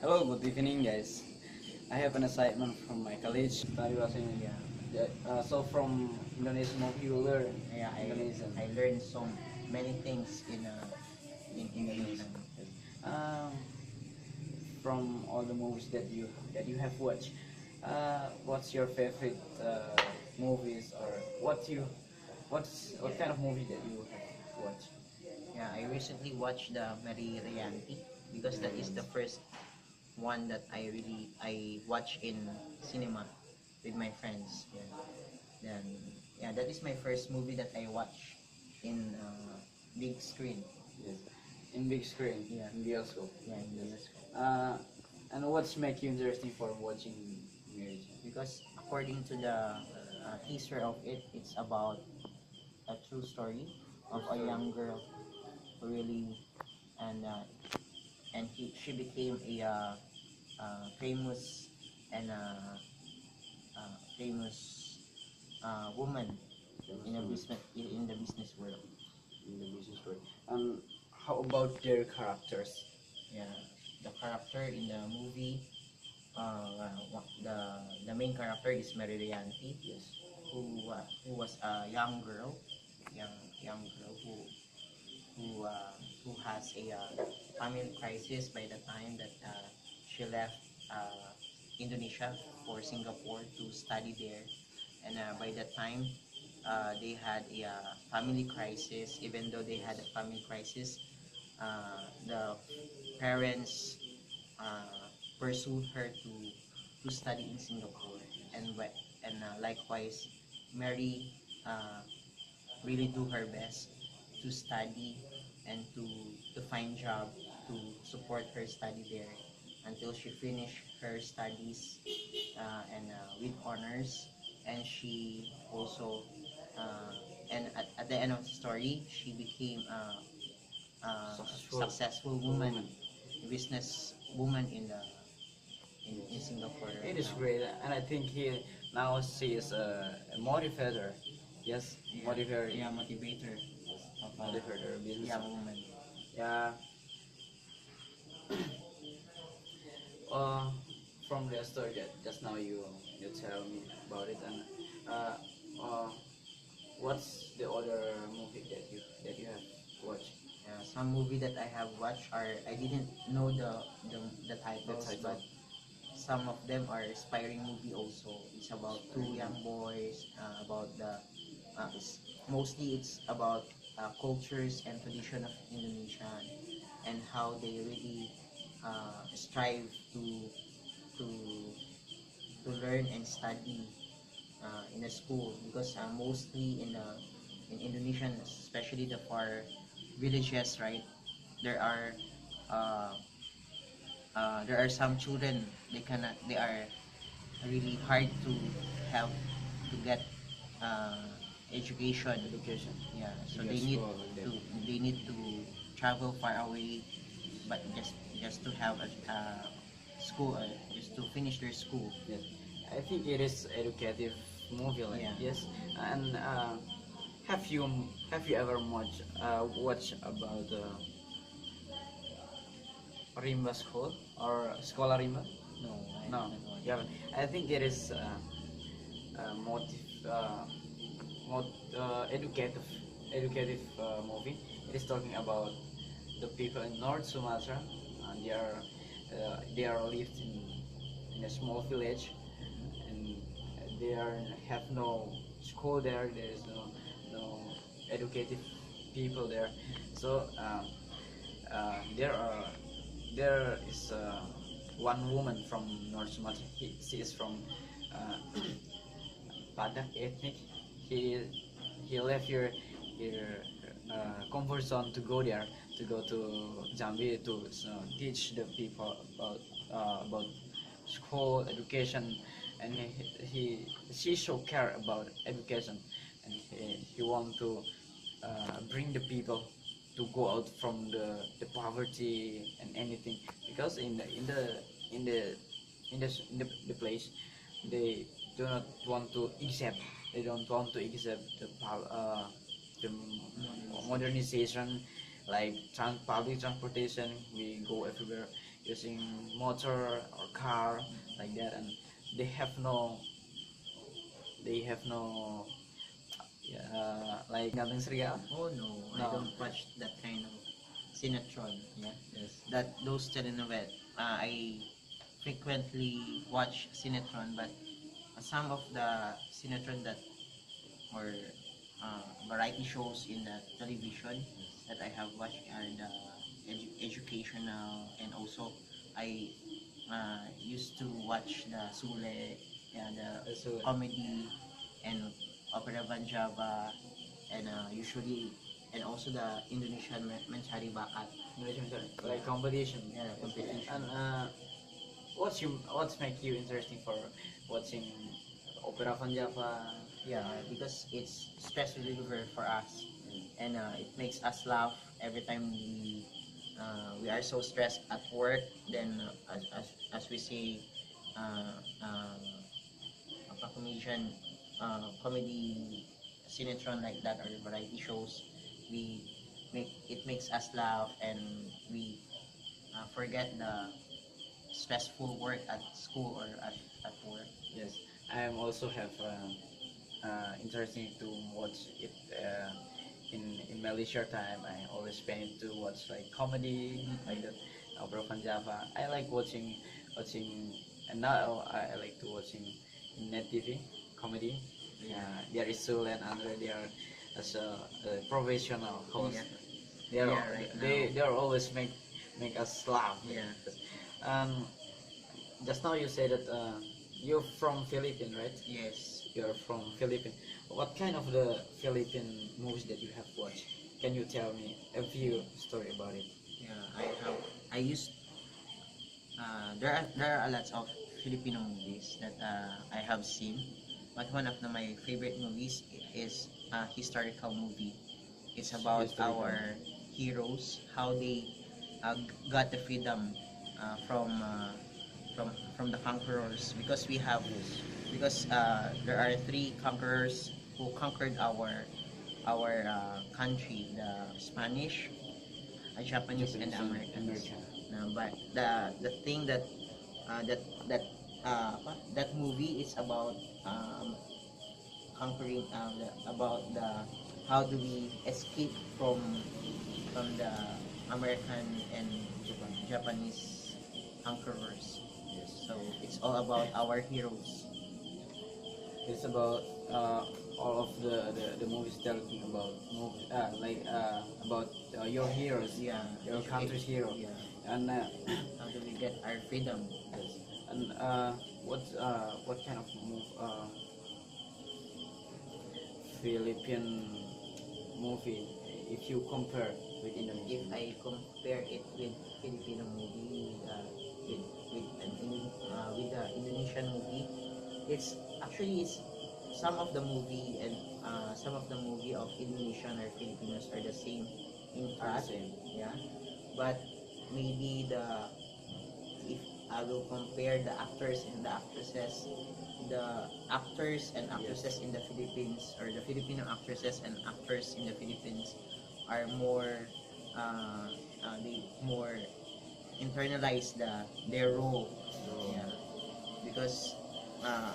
Hello, good evening, guys. I have an assignment from my college. Tadi bahasa Indonesia. So from Indonesian movie, you learn Yeah, Indonesian. I learned so many things in Indonesian. Yes. From all the movies that you have watched, what's your favorite movies, or what kind of movie that you have watched? Yeah, I recently watched the Mary Rianti because that is the first one that I watch in cinema with my friends. Yeah. Then yeah, that is my first movie that I watch in big screen. Yes. In big screen, Yeah. in bioskop. Yeah, in the Yes. bioskop. And what's make you interesting for watching marriage? Because according to the teaser of it, it's about a true story of a young girl who really and she became a famous and famous woman in a business in the business world. In the business world. And how about their characters? Yeah, the character in the movie, the main character is Mary Rianti, Yes. who was a young girl, young girl who has a family crisis by the time that she left Indonesia for Singapore to study there, and by that time they had a family crisis. Even though they had a family crisis, the parents pursued her to study in Singapore, and likewise, Mary uh, really do her best to study and to find job to support her study there until she finished her studies and with honors, and she also uh, and at the end of the story she became a successful woman, business woman in Singapore It right is now. great, and I think now she is a motivator. Yes, Yeah, motivator. yeah, motivator of a Motivator, business. young woman. Yeah. Uh, from the story that just now you tell me about it, and uh, uh, what's the other movie that you have watched? Some movie that I have watched are I didn't know the The titles, title. but some of them are inspiring movie also. It's about two young boys, about mostly it's about cultures and tradition of Indonesia and how they really strive to to learn and study in a school because mostly in Indonesian, especially the far villages, right? There are uh, there are some children they are really hard to have to get uh, education. Education. Yeah, To so get school with them. they need to travel far away, but just to have a school, just to finish their school. Yes, I think it is educative movie, like, Yeah. yes. And have you have you ever watch about Rimba School or Sekolah Rimba? No, I No, haven't you watched. haven't. I think it is motive, educative movie. It is talking about the people in North Sumatra, and they are lived in a small village, and they are have no school there. There is no educative people there. So there is one woman from North Sumatra. She is from uh, Badak ethnic. He he left your comfort zone to go there, to go to Jambi to teach the people about school education, and she so care about education, and he want to bring the people to go out from the poverty and anything, because in the the place they do not want to accept, they don't want to accept the modernization, like public transportation. We go everywhere using motor or car like that, and they have no they have no like Ganteng Serigala. Oh no, I No. don't watch that kind of Sinetron. Yeah, Yes. that those telenovel. I frequently watch Sinetron, but some of the Sinetron that or variety shows in the television that I have watched are the educational, and also I used to watch the Sule, yeah, the So comedy and Opera Van Java, and usually, and also the Indonesian Mencari Bakat, like competition. yeah, competition. And what's make you interesting for watching Opera Van Java? Yeah, because it's stress reliever for us, and it makes us laugh every time we are so stressed at work. Then as we say, uh, uh, a comedian, comedy, Sinetron like that, or variety shows, we makes us laugh, and we forget the stressful work at school or at work. Yes, I am also have interesting to watch it in my leisure time. I always spend it to watch like comedy like that. Opera Van Java. I like watching, and now I like to watching net TV comedy. There is Sul and Andre. They are as a professional host. Yeah. They are Yeah, right they are always make us laugh. Yeah. Um, just now you said that you're from Philippines, right? Yes. You're from Philippines. What kind of the Philippine movies that you have watched? Can you tell me a few story about it? Yeah, I used there are a lot of Filipino movies that I have seen, but one of my favorite movies is a historical movie. It's about Historical. our heroes, how they got the freedom uh, from uh, from the conquerors, because we have because there are three conquerors who conquered our country: the Spanish, Japanese, and the Americans. But the thing that that movie is about, conquering, about the how do we escape from the American and Japanese conquerors. Yes. So it's all about our heroes. It's about all of the movies talking about about your heroes, Yeah, your country's hero, Yeah. and How do we get our freedom? yes. And what kind of Philippine movie if you compare with Indonesia? If I compare it with Filipino movie, with the Indonesian movie, it's actually it's some of the movie, and some of the movie of Indonesian or Filipinos are the same in Are the plot. same. Yeah, but maybe if I will compare the actors and the actresses, the actors and actresses in the Philippines, or the Filipino actresses and actors in the Philippines, are more they more internalize their role. Yeah, because uh,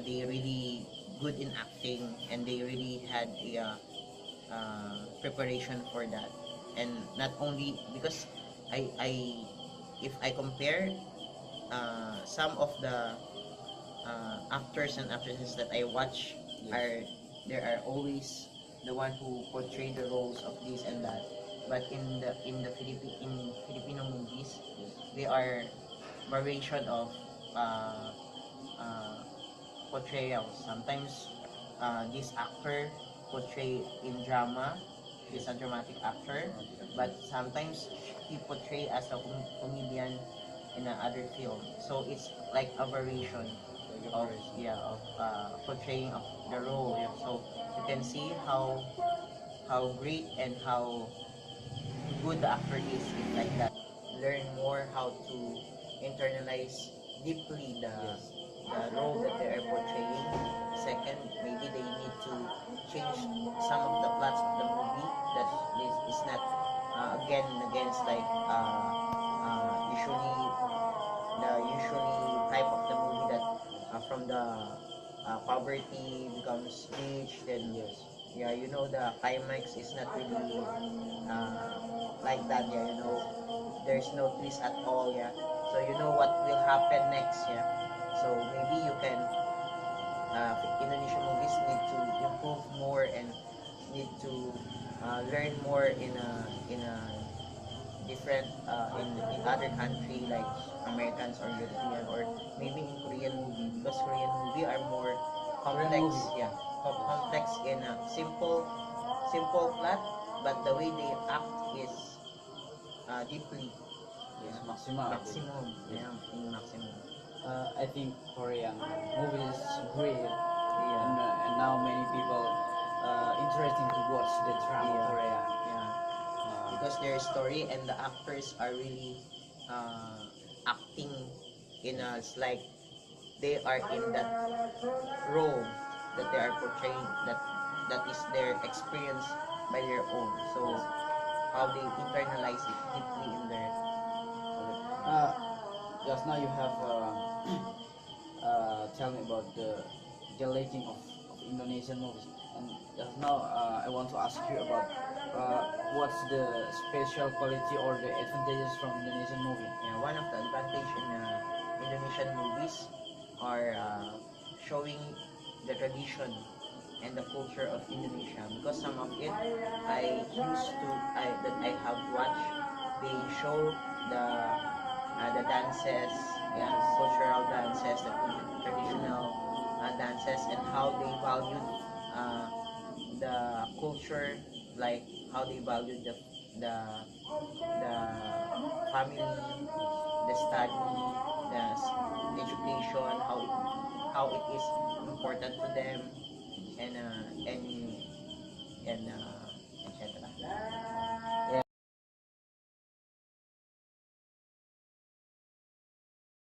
they really good in acting, and they really had a preparation for that. And not only because I if I compare some of the actors and actresses that I watch, are there are always the one who portray the roles of this and that, but in Filipino movies, they are variation of uh, uh, portrayals. Sometimes this actor portray in drama, he's a dramatic actor, but sometimes he portray as a comedian in another film. So it's like a variation of portraying of the role. So you can see how great and how good the actor is in like that. Learn more how to internalize deeply the role that they are portraying. Second, maybe they need to change some of the plots of the movie that is not again and against like usually the usually type of the movie that from the poverty becomes rich, then Yes. yeah, you know, the climax is not really like that. Yeah, you know, there's no twist at all. Yeah, so you know what will happen next. Yeah, so maybe you can Indonesian movies need to improve more and need to learn more in a different in other country like Americans or European or maybe in Korean movie, because Korean movie are more Korean complex. movie. Yeah, complex in a simple plot, but the way they act is deeply. Yes, Yeah, Maxima. maximum. Yeah, in maximum. I think Korean movies great, Yeah. and now many people interesting to watch the drama Yeah. Korea. Yeah. Because their story and the actors are really acting in a, it's like they are in that role that they are portraying, that is their experience by their own, so how they internalize it deeply in their. Uh, just now you have tell me about the liking of Indonesian movies, and just now I want to ask you about what's the special quality or the advantages from Indonesian movie. Yeah, one of the advantage in Indonesian movies are showing the tradition and the culture of Indonesia, because some of it that I have watched, they show the dances, yeah, cultural dances, the traditional dances, and how they valued uh, the culture, like how they valued the the family, the study, education, how it is important to them, and